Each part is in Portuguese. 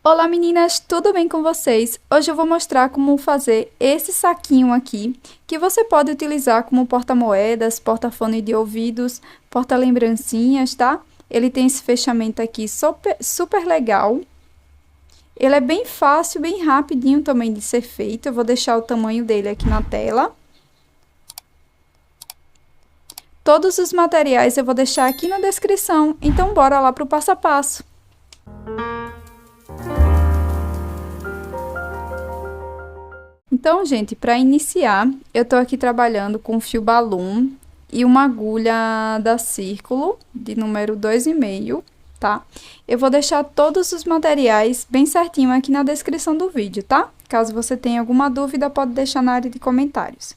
Olá meninas, tudo bem com vocês? Hoje eu vou mostrar como fazer esse saquinho aqui, que você pode utilizar como porta-moedas, porta-fone de ouvidos, porta-lembrancinhas, tá? Ele tem esse fechamento aqui super legal. Ele é bem fácil, bem rapidinho também de ser feito. Eu vou deixar o tamanho dele aqui na tela. Todos os materiais eu vou deixar aqui na descrição, então bora lá para o passo a passo. Então, gente, para iniciar, eu tô aqui trabalhando com fio balloon e uma agulha da Círculo, de número 2,5, tá? Eu vou deixar todos os materiais bem certinho aqui na descrição do vídeo, tá? Caso você tenha alguma dúvida, pode deixar na área de comentários.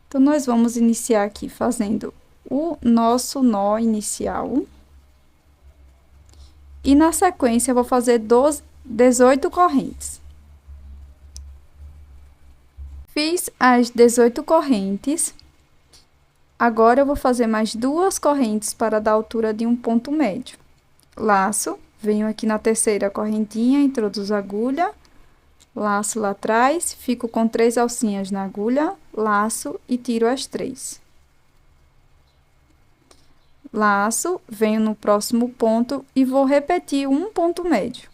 Então, nós vamos iniciar aqui fazendo o nosso nó inicial. E na sequência, eu vou fazer 18 correntes. Fiz as 18 correntes. Agora, eu vou fazer mais 2 correntes para dar altura de um ponto médio. Laço, venho aqui na terceira correntinha, introduzo a agulha, laço lá atrás, fico com 3 alcinhas na agulha, laço e tiro as 3. Laço, venho no próximo ponto e vou repetir um ponto médio.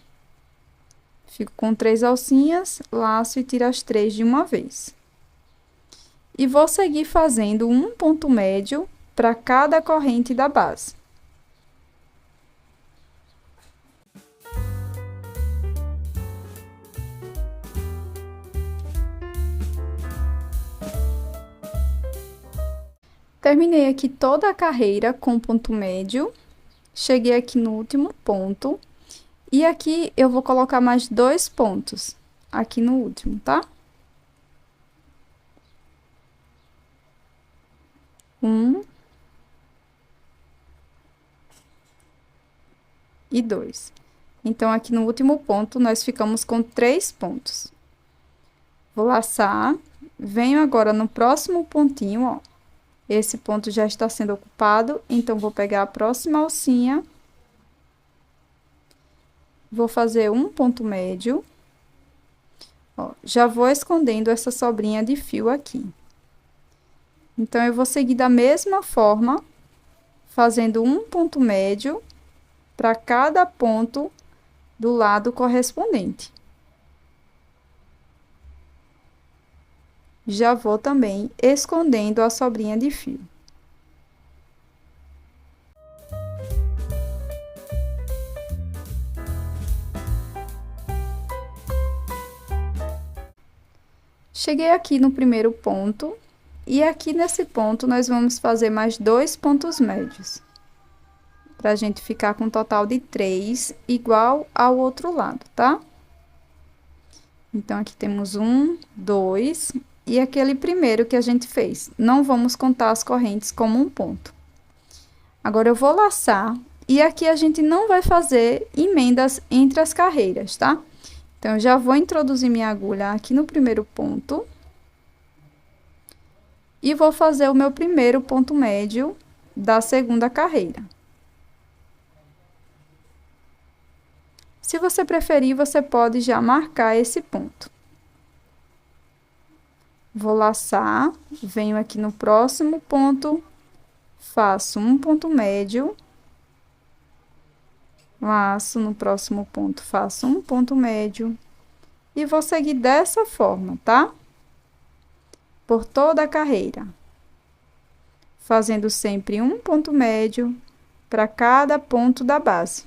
Fico com 3 alcinhas, laço e tiro as 3 de uma vez. E vou seguir fazendo um ponto médio para cada corrente da base. Terminei aqui toda a carreira com ponto médio. Cheguei aqui no último ponto. E aqui eu vou colocar mais 2 pontos, aqui no último, tá? 1 e 2. Então, aqui no último ponto, nós ficamos com 3 pontos. Vou laçar, venho agora no próximo pontinho, ó. Esse ponto já está sendo ocupado, então, vou pegar a próxima alcinha. Vou fazer um ponto médio. Ó, já vou escondendo essa sobrinha de fio aqui. Então, eu vou seguir da mesma forma, fazendo um ponto médio para cada ponto do lado correspondente. Já vou também escondendo a sobrinha de fio. Cheguei aqui no primeiro ponto, e aqui nesse ponto nós vamos fazer mais 2 pontos médios, para a gente ficar com um total de 3, igual ao outro lado, tá? Então, aqui temos 1, 2, e aquele primeiro que a gente fez. Não vamos contar as correntes como um ponto. Agora, eu vou laçar, e aqui a gente não vai fazer emendas entre as carreiras, tá? Então, eu já vou introduzir minha agulha aqui no primeiro ponto. E vou fazer o meu primeiro ponto médio da segunda carreira. Se você preferir, você pode já marcar esse ponto. Vou laçar, venho aqui no próximo ponto, faço um ponto médio. Laço no próximo ponto, faço um ponto médio. E vou seguir dessa forma, tá? Por toda a carreira. Fazendo sempre um ponto médio para cada ponto da base.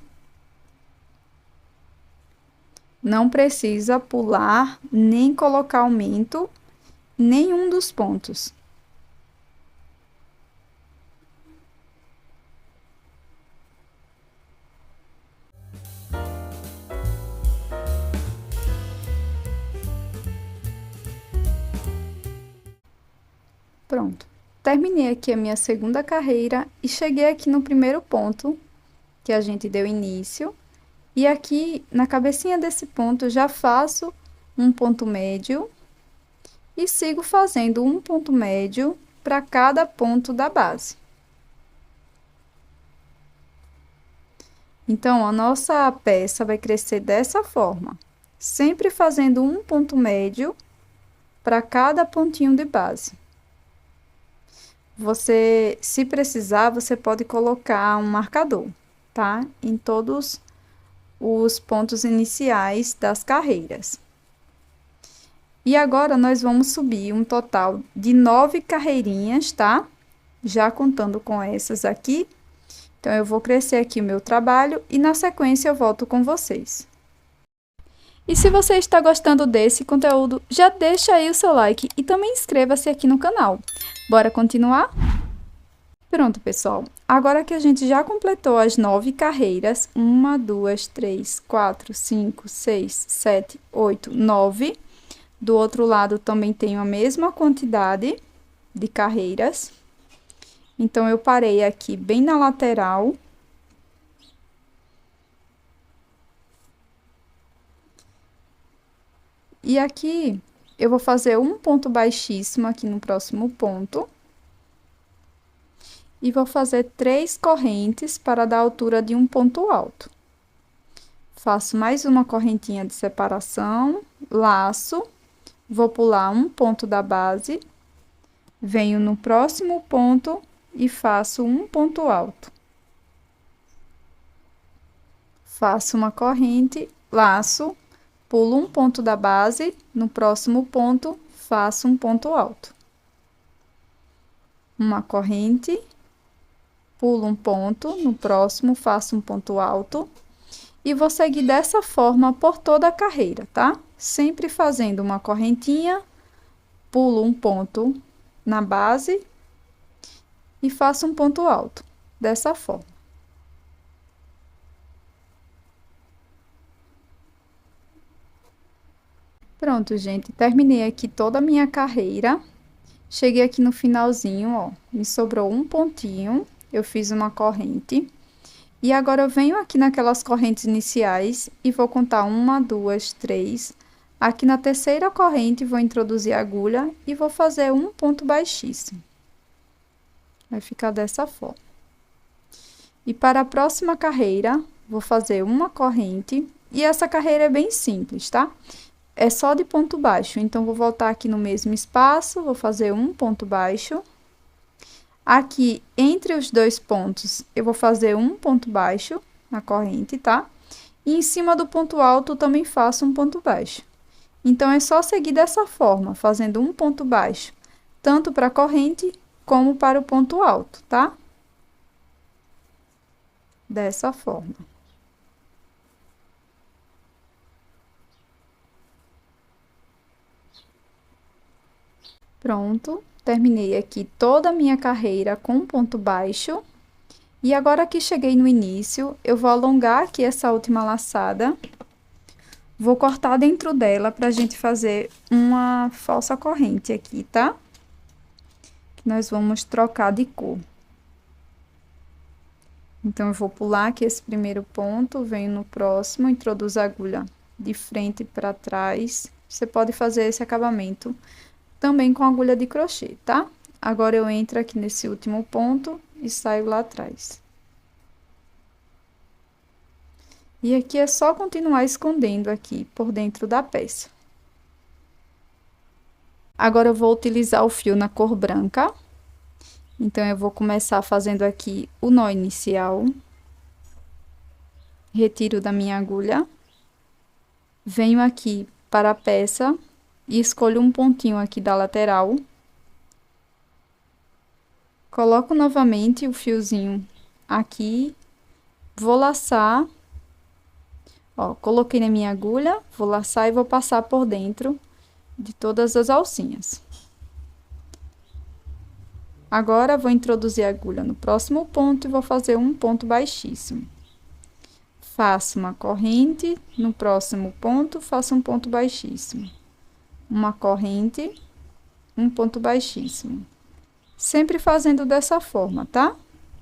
Não precisa pular, nem colocar aumento, nenhum dos pontos. Pronto. Terminei aqui a minha segunda carreira e cheguei aqui no primeiro ponto que a gente deu início. E aqui, na cabecinha desse ponto, já faço um ponto médio e sigo fazendo um ponto médio para cada ponto da base. Então, a nossa peça vai crescer dessa forma, sempre fazendo um ponto médio para cada pontinho de base. Você, se precisar, você pode colocar um marcador, tá? Em todos os pontos iniciais das carreiras. E agora, nós vamos subir um total de 9 carreirinhas, tá? Já contando com essas aqui. Então, eu vou crescer aqui o meu trabalho e, na sequência, eu volto com vocês. E se você está gostando desse conteúdo, já deixa aí o seu like e também inscreva-se aqui no canal. Bora continuar? Pronto, pessoal. Agora que a gente já completou as 9 carreiras, 1, 2, 3, 4, 5, 6, 7, 8, 9. Do outro lado também tenho a mesma quantidade de carreiras. Então, eu parei aqui bem na lateral. E aqui, eu vou fazer um ponto baixíssimo aqui no próximo ponto. E vou fazer 3 correntes para dar a altura de um ponto alto. Faço mais uma correntinha de separação, laço, vou pular um ponto da base, venho no próximo ponto e faço um ponto alto. Faço uma corrente, laço, pulo um ponto da base, no próximo ponto, faço um ponto alto. Uma corrente, pulo um ponto, no próximo, faço um ponto alto. E vou seguir dessa forma por toda a carreira, tá? Sempre fazendo uma correntinha, pulo um ponto na base e faço um ponto alto, dessa forma. Pronto, gente, terminei aqui toda a minha carreira. Cheguei aqui no finalzinho, ó, me sobrou um pontinho, eu fiz uma corrente. E agora, eu venho aqui naquelas correntes iniciais e vou contar 1, 2, 3. Aqui na terceira corrente, vou introduzir a agulha e vou fazer um ponto baixíssimo. Vai ficar dessa forma. E para a próxima carreira, vou fazer uma corrente. E essa carreira é bem simples, tá? É só de ponto baixo. Então, vou voltar aqui no mesmo espaço, vou fazer um ponto baixo. Aqui, entre os dois pontos, eu vou fazer um ponto baixo na corrente, tá? E em cima do ponto alto, também faço um ponto baixo. Então, é só seguir dessa forma, fazendo um ponto baixo, tanto para a corrente, como para o ponto alto, tá? Dessa forma. Pronto. Terminei aqui toda a minha carreira com ponto baixo. E agora que cheguei no início, eu vou alongar aqui essa última laçada. Vou cortar dentro dela pra gente fazer uma falsa corrente aqui, tá? Nós vamos trocar de cor. Então, eu vou pular aqui esse primeiro ponto, venho no próximo, introduzo a agulha de frente para trás. Você pode fazer esse acabamento também com agulha de crochê, tá? Agora, eu entro aqui nesse último ponto e saio lá atrás. E aqui é só continuar escondendo aqui por dentro da peça. Agora, eu vou utilizar o fio na cor branca. Então, eu vou começar fazendo aqui o nó inicial. Retiro da minha agulha. Venho aqui para a peça e escolho um pontinho aqui da lateral. Coloco novamente o fiozinho aqui, vou laçar, ó, coloquei na minha agulha, vou laçar e vou passar por dentro de todas as alcinhas. Agora, vou introduzir a agulha no próximo ponto e vou fazer um ponto baixíssimo. Faço uma corrente, no próximo ponto, faço um ponto baixíssimo. Uma corrente, um ponto baixíssimo. Sempre fazendo dessa forma, tá?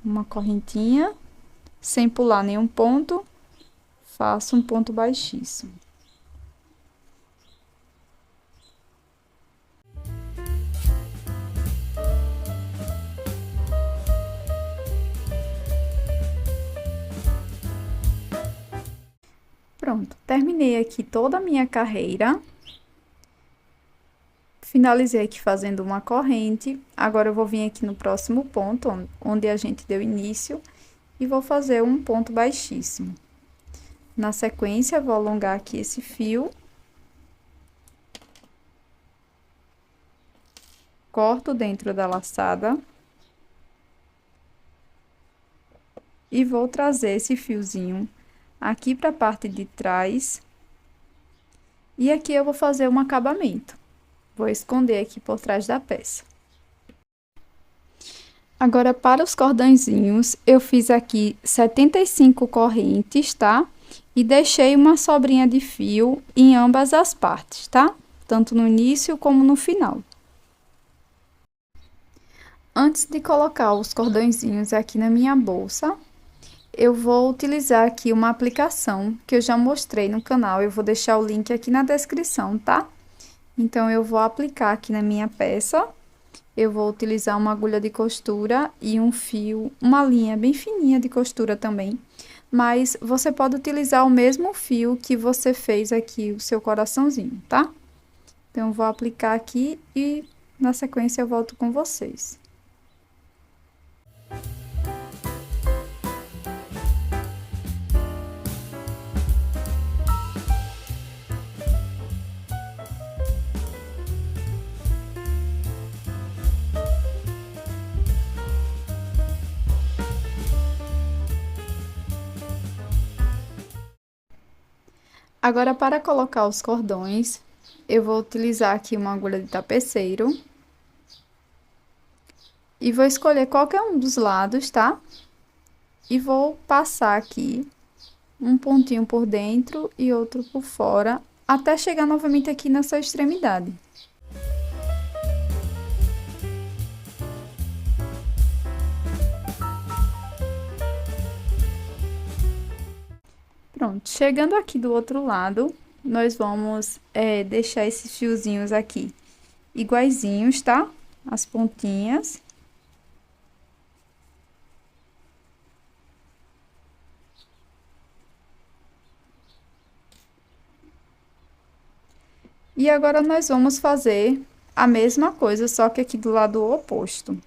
Uma correntinha, sem pular nenhum ponto, faço um ponto baixíssimo. Pronto, terminei aqui toda a minha carreira. Finalizei aqui fazendo uma corrente. Agora, eu vou vir aqui no próximo ponto, onde a gente deu início, e vou fazer um ponto baixíssimo. Na sequência, vou alongar aqui esse fio. Corto dentro da laçada. E vou trazer esse fiozinho aqui para a parte de trás. E aqui eu vou fazer um acabamento. Vou esconder aqui por trás da peça. Agora, para os cordõezinhos, eu fiz aqui 75 correntes, tá? E deixei uma sobrinha de fio em ambas as partes, tá? Tanto no início como no final. Antes de colocar os cordõezinhos aqui na minha bolsa, eu vou utilizar aqui uma aplicação que eu já mostrei no canal. Eu vou deixar o link aqui na descrição, tá? Então, eu vou aplicar aqui na minha peça. Eu vou utilizar uma agulha de costura e um fio, uma linha bem fininha de costura também. Mas você pode utilizar o mesmo fio que você fez aqui, o seu coraçãozinho, tá? Então, eu vou aplicar aqui e na sequência eu volto com vocês. Agora, para colocar os cordões, eu vou utilizar aqui uma agulha de tapeceiro. E vou escolher qualquer um dos lados, tá? E vou passar aqui um pontinho por dentro e outro por fora, até chegar novamente aqui nessa extremidade. Pronto, chegando aqui do outro lado, nós vamos deixar esses fiozinhos aqui iguaizinhos, tá? As pontinhas. E agora, nós vamos fazer a mesma coisa, só que aqui do lado oposto.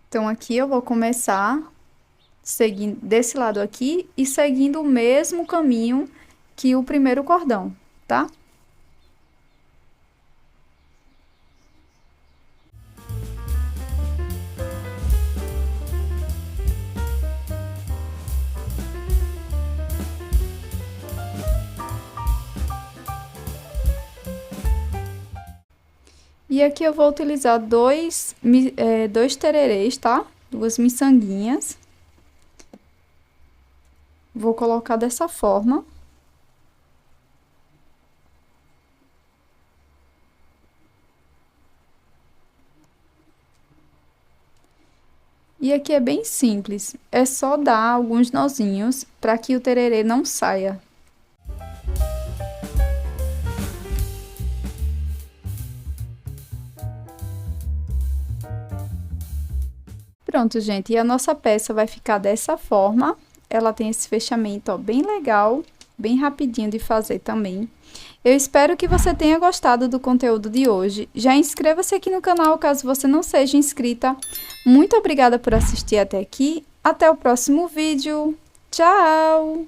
Então, aqui eu vou começar seguindo desse lado aqui e seguindo o mesmo caminho que o primeiro cordão, tá? E aqui eu vou utilizar dois tererês, tá? Duas miçanguinhas. Vou colocar dessa forma. E aqui é bem simples, é só dar alguns nozinhos para que o tererê não saia. Pronto, gente, e a nossa peça vai ficar dessa forma. Ela tem esse fechamento, ó, bem legal, bem rapidinho de fazer também. Eu espero que você tenha gostado do conteúdo de hoje. Já inscreva-se aqui no canal caso você não seja inscrita. Muito obrigada por assistir até aqui. Até o próximo vídeo. Tchau!